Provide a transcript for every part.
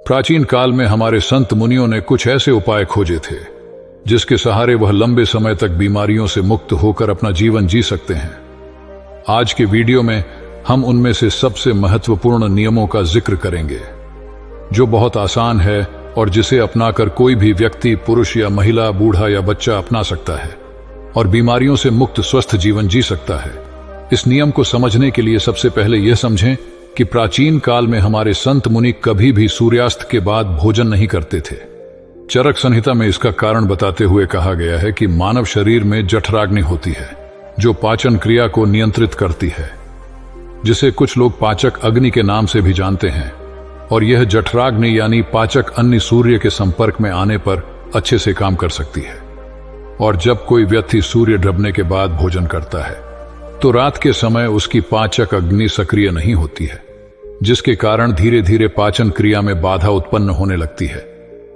प्राचीन काल में हमारे संत मुनियों ने कुछ ऐसे उपाय खोजे थे जिसके सहारे वह लंबे समय तक बीमारियों से मुक्त होकर अपना जीवन जी सकते हैं। आज के वीडियो में हम उनमें से सबसे महत्वपूर्ण नियमों का जिक्र करेंगे, जो बहुत आसान है और जिसे अपनाकर कोई भी व्यक्ति, पुरुष या महिला, बूढ़ा या बच्चा अपना सकता है और बीमारियों से मुक्त स्वस्थ जीवन जी सकता है। इस नियम को समझने के लिए सबसे पहले यह समझें कि प्राचीन काल में हमारे संत मुनि कभी भी सूर्यास्त के बाद भोजन नहीं करते थे। चरक संहिता में इसका कारण बताते हुए कहा गया है कि मानव शरीर में जठराग्नि होती है जो पाचन क्रिया को नियंत्रित करती है, जिसे कुछ लोग पाचक अग्नि के नाम से भी जानते हैं। और यह जठराग्नि यानी पाचक अन्न सूर्य के संपर्क में आने पर अच्छे से काम कर सकती है। और जब कोई व्यक्ति सूर्य डूबने के बाद भोजन करता है तो रात के समय उसकी पाचक अग्नि सक्रिय नहीं होती है, जिसके कारण धीरे धीरे पाचन क्रिया में बाधा उत्पन्न होने लगती है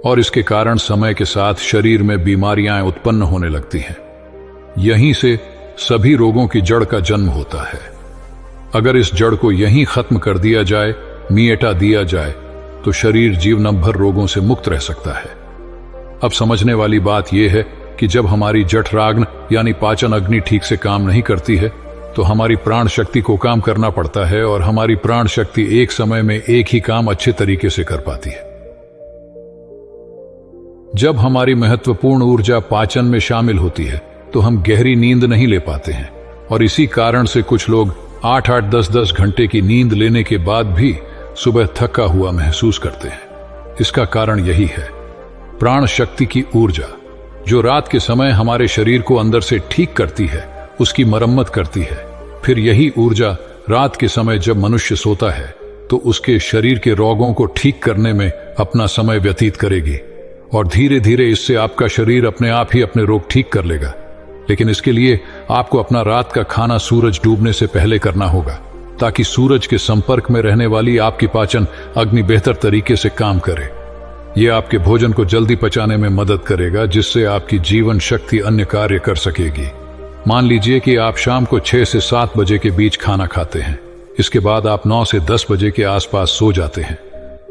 और इसके कारण समय के साथ शरीर में बीमारियां उत्पन्न होने लगती हैं। यहीं से सभी रोगों की जड़ का जन्म होता है। अगर इस जड़ को यहीं खत्म कर दिया जाए, मिटा दिया जाए, तो शरीर जीवन भर रोगों से मुक्त रह सकता है। अब समझने वाली बात यह है कि जब हमारी जठराग्नि यानी पाचन अग्नि ठीक से काम नहीं करती है तो हमारी प्राण शक्ति को काम करना पड़ता है और हमारी प्राण शक्ति एक समय में एक ही काम अच्छे तरीके से कर पाती है। जब हमारी महत्वपूर्ण ऊर्जा पाचन में शामिल होती है तो हम गहरी नींद नहीं ले पाते हैं और इसी कारण से कुछ लोग 8-8, 10-10 घंटे की नींद लेने के बाद भी सुबह थका हुआ महसूस करते हैं। इसका कारण यही है, प्राण शक्ति की ऊर्जा जो रात के समय हमारे शरीर को अंदर से ठीक करती है, उसकी मरम्मत करती है। फिर यही ऊर्जा रात के समय जब मनुष्य सोता है तो उसके शरीर के रोगों को ठीक करने में अपना समय व्यतीत करेगी और धीरे धीरे इससे आपका शरीर अपने आप ही अपने रोग ठीक कर लेगा। लेकिन इसके लिए आपको अपना रात का खाना सूरज डूबने से पहले करना होगा, ताकि सूरज के संपर्क में रहने वाली आपकी पाचन अग्नि बेहतर तरीके से काम करे। यह आपके भोजन को जल्दी पचाने में मदद करेगा, जिससे आपकी जीवन शक्ति अन्य कार्य कर सकेगी। मान लीजिए कि आप शाम को 6 से 7 बजे के बीच खाना खाते हैं, इसके बाद आप 9 से 10 बजे के आसपास सो जाते हैं,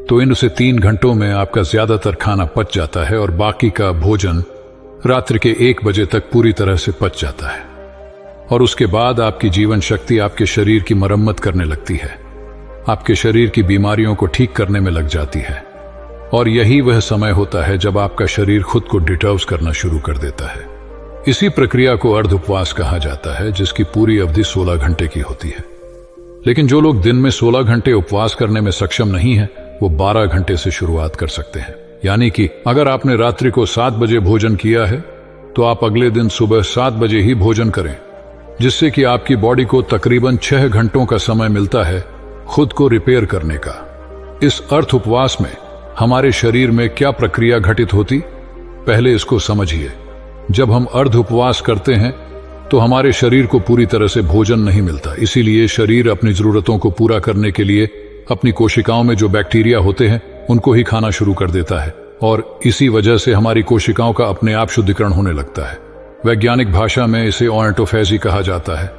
तो इन से 3 घंटों में आपका ज्यादातर खाना पच जाता है और बाकी का भोजन रात्रि के 1 बजे तक पूरी तरह से पच जाता है। और उसके बाद आपकी जीवन शक्ति आपके शरीर की मरम्मत करने लगती है, आपके शरीर की बीमारियों को ठीक करने में लग जाती है। और यही वह समय होता है जब आपका शरीर खुद को डिटॉक्स करना शुरू कर देता है। इसी प्रक्रिया को अर्ध उपवास कहा जाता है, जिसकी पूरी अवधि 16 घंटे की होती है। लेकिन जो लोग दिन में 16 घंटे उपवास करने में सक्षम नहीं है, वो 12 घंटे से शुरुआत कर सकते हैं। यानी कि अगर आपने रात्रि को 7 बजे भोजन किया है तो आप अगले दिन सुबह 7 बजे ही भोजन करें, जिससे कि आपकी बॉडी को तकरीबन 6 घंटों का समय मिलता है खुद को रिपेयर करने का। इस अर्थ उपवास में हमारे शरीर में क्या प्रक्रिया घटित होती, पहले इसको समझिए। जब हम अर्ध उपवास करते हैं तो हमारे शरीर को पूरी तरह से भोजन नहीं मिलता, इसीलिए शरीर अपनी जरूरतों को पूरा करने के लिए अपनी कोशिकाओं में जो बैक्टीरिया होते हैं उनको ही खाना शुरू कर देता है और इसी वजह से हमारी कोशिकाओं का अपने आप शुद्धिकरण होने लगता है। वैज्ञानिक भाषा में इसे ऑटोफेजी कहा जाता है,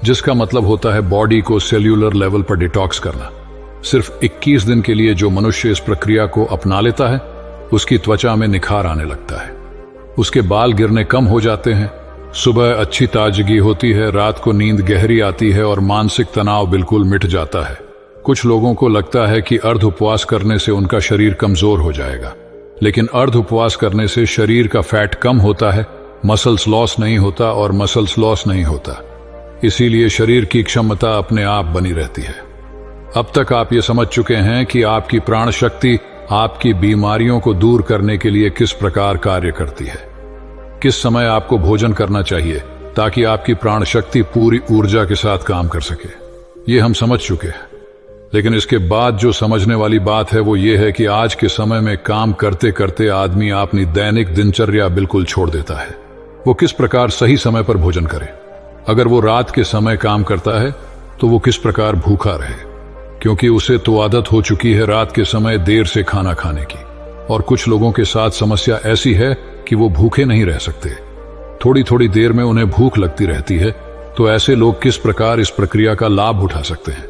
जिसका मतलब होता है बॉडी को सेल्यूलर लेवल पर डिटॉक्स करना। सिर्फ 21 दिन के लिए जो मनुष्य इस प्रक्रिया को अपना लेता है उसकी त्वचा में निखार आने लगता है, उसके बाल गिरने कम हो जाते हैं, सुबह अच्छी ताजगी होती है, रात को नींद गहरी आती है और मानसिक तनाव बिल्कुल मिट जाता है। कुछ लोगों को लगता है कि अर्ध उपवास करने से उनका शरीर कमजोर हो जाएगा, लेकिन अर्ध उपवास करने से शरीर का फैट कम होता है, मसल्स लॉस नहीं होता और मसल्स लॉस नहीं होता, इसीलिए शरीर की क्षमता अपने आप बनी रहती है। अब तक आप ये समझ चुके हैं कि आपकी प्राण शक्ति आपकी बीमारियों को दूर करने के लिए किस प्रकार कार्य करती है, किस समय आपको भोजन करना चाहिए ताकि आपकी प्राण शक्ति पूरी ऊर्जा के साथ काम कर सके। ये हम समझ चुके हैं, लेकिन इसके बाद जो समझने वाली बात है वो ये है कि आज के समय में काम करते करते आदमी अपनी दैनिक दिनचर्या बिल्कुल छोड़ देता है। वो किस प्रकार सही समय पर भोजन करे। अगर वो रात के समय काम करता है तो वो किस प्रकार भूखा रहे, क्योंकि उसे तो आदत हो चुकी है रात के समय देर से खाना खाने की। और कुछ लोगों के साथ समस्या ऐसी है कि वो भूखे नहीं रह सकते, थोड़ी थोड़ी देर में उन्हें भूख लगती रहती है। तो ऐसे लोग किस प्रकार इस प्रक्रिया का लाभ उठा सकते हैं।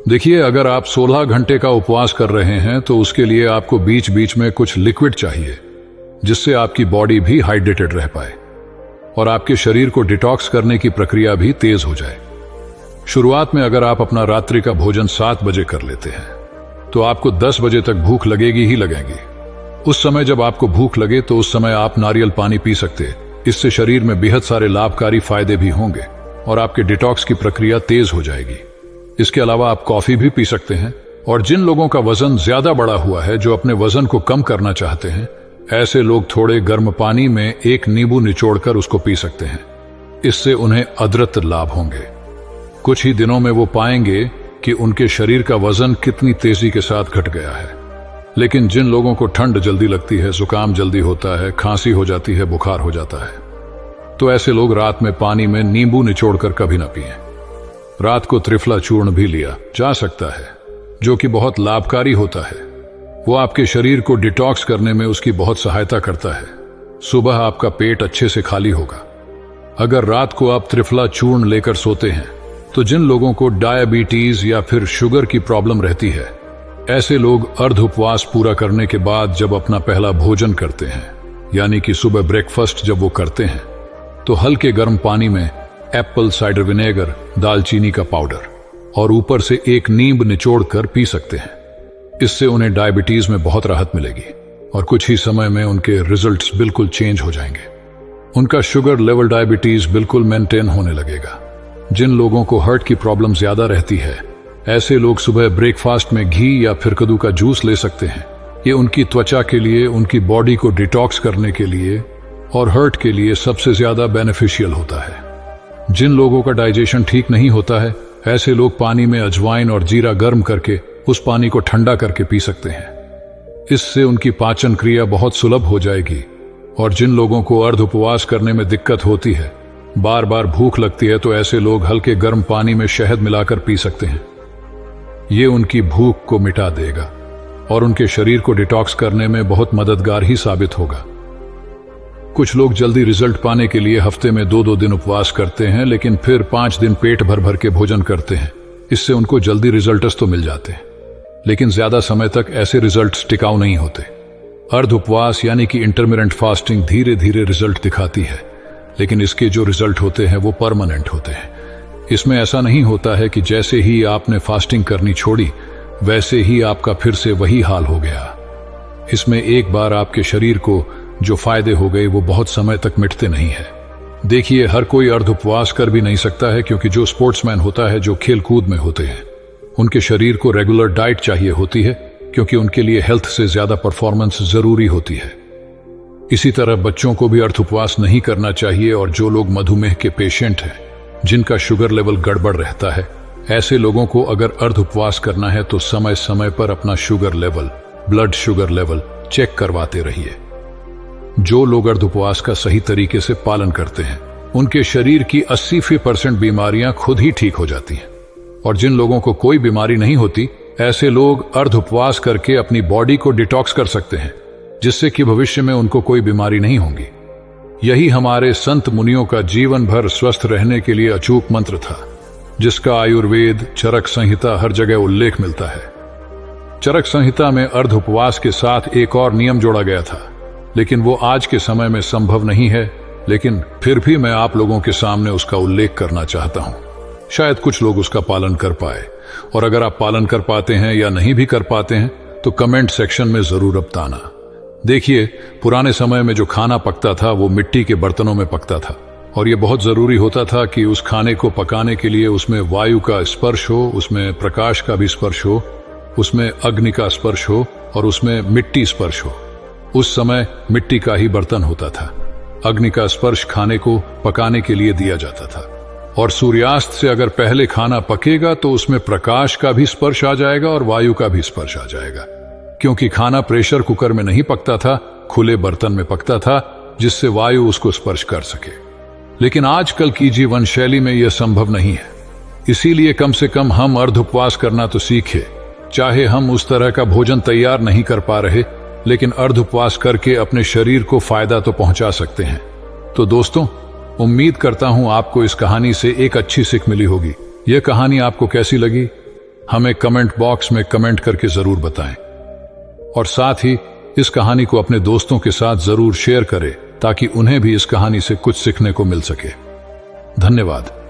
देखिए, अगर आप 16 घंटे का उपवास कर रहे हैं तो उसके लिए आपको बीच बीच में कुछ लिक्विड चाहिए, जिससे आपकी बॉडी भी हाइड्रेटेड रह पाए और आपके शरीर को डिटॉक्स करने की प्रक्रिया भी तेज हो जाए। शुरुआत में अगर आप अपना रात्रि का भोजन 7 बजे कर लेते हैं तो आपको 10 बजे तक भूख लगेगी ही लगेगी। उस समय जब आपको भूख लगे तो उस समय आप नारियल पानी पी सकते हैं। इससे शरीर में बेहद सारे लाभकारी फायदे भी होंगे और आपके डिटॉक्स की प्रक्रिया तेज हो जाएगी। इसके अलावा आप कॉफी भी पी सकते हैं। और जिन लोगों का वजन ज्यादा बड़ा हुआ है, जो अपने वजन को कम करना चाहते हैं, ऐसे लोग थोड़े गर्म पानी में 1 नींबू निचोड़कर उसको पी सकते हैं। इससे उन्हें अद्भुत लाभ होंगे। कुछ ही दिनों में वो पाएंगे कि उनके शरीर का वजन कितनी तेजी के साथ घट गया है। लेकिन जिन लोगों को ठंड जल्दी लगती है, जुकाम जल्दी होता है, खांसी हो जाती है, बुखार हो जाता है, तो ऐसे लोग रात में पानी में नींबू निचोड़कर कभी ना पिएं। रात को त्रिफला चूर्ण भी लिया जा सकता है, जो कि बहुत लाभकारी होता है। वो आपके शरीर को डिटॉक्स करने में उसकी बहुत सहायता करता है। सुबह आपका पेट अच्छे से खाली होगा। अगर रात को आप त्रिफला चूर्ण लेकर सोते हैं तो जिन लोगों को डायबिटीज या फिर शुगर की प्रॉब्लम रहती है, ऐसे लोग अर्ध उपवास पूरा करने के बाद जब अपना पहला भोजन करते हैं, यानी कि सुबह ब्रेकफास्ट जब वो करते हैं, तो हल्के गर्म पानी में एप्पल साइडर विनेगर, दालचीनी का पाउडर और ऊपर से 1 नींब निचोड़कर पी सकते हैं। इससे उन्हें डायबिटीज में बहुत राहत मिलेगी और कुछ ही समय में उनके रिजल्ट्स बिल्कुल चेंज हो जाएंगे। उनका शुगर लेवल, डायबिटीज बिल्कुल मेंटेन होने लगेगा। जिन लोगों को हार्ट की प्रॉब्लम ज्यादा रहती है, ऐसे लोग सुबह ब्रेकफास्ट में घी या फिर कद्दू का जूस ले सकते हैं। ये उनकी त्वचा के लिए, उनकी बॉडी को डिटॉक्स करने के लिए और हार्ट के लिए सबसे ज्यादा बेनिफिशियल होता है। जिन लोगों का डाइजेशन ठीक नहीं होता है, ऐसे लोग पानी में अजवाइन और जीरा गर्म करके उस पानी को ठंडा करके पी सकते हैं। इससे उनकी पाचन क्रिया बहुत सुलभ हो जाएगी। और जिन लोगों को अर्ध उपवास करने में दिक्कत होती है, बार बार भूख लगती है, तो ऐसे लोग हल्के गर्म पानी में शहद मिलाकर पी सकते हैं। ये उनकी भूख को मिटा देगा और उनके शरीर को डिटॉक्स करने में बहुत मददगार ही साबित होगा। कुछ लोग जल्दी रिजल्ट पाने के लिए हफ्ते में 2-2 दिन उपवास करते हैं, लेकिन फिर 5 दिन पेट भर भर के भोजन करते हैं। इससे उनको जल्दी रिजल्ट्स तो मिल जाते हैं, लेकिन ज्यादा समय तक ऐसे रिजल्ट्स टिकाऊ नहीं होते। अर्ध उपवास यानी कि इंटरमिटेंट फास्टिंग धीरे धीरे रिजल्ट दिखाती है, लेकिन इसके जो रिजल्ट होते हैं वो परमानेंट होते हैं। इसमें ऐसा नहीं होता है कि जैसे ही आपने फास्टिंग करनी छोड़ी, वैसे ही आपका फिर से वही हाल हो गया। इसमें एक बार आपके शरीर को जो फायदे हो गए वो बहुत समय तक मिटते नहीं है। देखिए, हर कोई अर्ध उपवास कर भी नहीं सकता है, क्योंकि जो स्पोर्ट्समैन होता है, जो खेल कूद में होते हैं, उनके शरीर को रेगुलर डाइट चाहिए होती है, क्योंकि उनके लिए हेल्थ से ज्यादा परफॉर्मेंस जरूरी होती है। इसी तरह बच्चों को भी अर्ध उपवास नहीं करना चाहिए। और जो लोग मधुमेह के पेशेंट हैं, जिनका शुगर लेवल गड़बड़ रहता है, ऐसे लोगों को अगर अर्ध उपवास करना है तो समय समय पर अपना sugar level, blood sugar level check करवाते रहिए। जो लोग अर्ध उपवास का सही तरीके से पालन करते हैं, उनके शरीर की 80% बीमारियां खुद ही ठीक हो जाती हैं। और जिन लोगों को कोई बीमारी नहीं होती, ऐसे लोग अर्ध उपवास करके अपनी बॉडी को डिटॉक्स कर सकते हैं, जिससे कि भविष्य में उनको कोई बीमारी नहीं होगी। यही हमारे संत मुनियों का जीवन भर स्वस्थ रहने के लिए अचूक मंत्र था, जिसका आयुर्वेद, चरक संहिता हर जगह उल्लेख मिलता है। चरक संहिता में अर्ध उपवास के साथ एक और नियम जोड़ा गया था, लेकिन वो आज के समय में संभव नहीं है। लेकिन फिर भी मैं आप लोगों के सामने उसका उल्लेख करना चाहता हूं। शायद कुछ लोग उसका पालन कर पाए, और अगर आप पालन कर पाते हैं या नहीं भी कर पाते हैं तो कमेंट सेक्शन में जरूर बताना। देखिए, पुराने समय में जो खाना पकता था वो मिट्टी के बर्तनों में पकता था, और ये बहुत जरूरी होता था कि उस खाने को पकाने के लिए उसमें वायु का स्पर्श हो, उसमें प्रकाश का भी स्पर्श हो, उसमें अग्नि का स्पर्श हो और उसमें मिट्टी स्पर्श हो। उस समय मिट्टी का ही बर्तन होता था। अग्नि का स्पर्श खाने को पकाने के लिए दिया जाता था। और सूर्यास्त से अगर पहले खाना पकेगा तो उसमें प्रकाश का भी स्पर्श आ जाएगा और वायु का भी स्पर्श आ जाएगा, क्योंकि खाना प्रेशर कुकर में नहीं पकता था, खुले बर्तन में पकता था, जिससे वायु उसको स्पर्श कर सके। लेकिन आजकल की जीवन शैली में यह संभव नहीं है। इसीलिए कम से कम हम अर्ध उपवास करना तो सीखे। चाहे हम उस तरह का भोजन तैयार नहीं कर पा रहे, लेकिन अर्ध उपवास करके अपने शरीर को फायदा तो पहुंचा सकते हैं। तो दोस्तों, उम्मीद करता हूं आपको इस कहानी से एक अच्छी सीख मिली होगी। यह कहानी आपको कैसी लगी हमें कमेंट बॉक्स में कमेंट करके जरूर बताएं और साथ ही इस कहानी को अपने दोस्तों के साथ जरूर शेयर करें ताकि उन्हें भी इस कहानी से कुछ सीखने को मिल सके। धन्यवाद।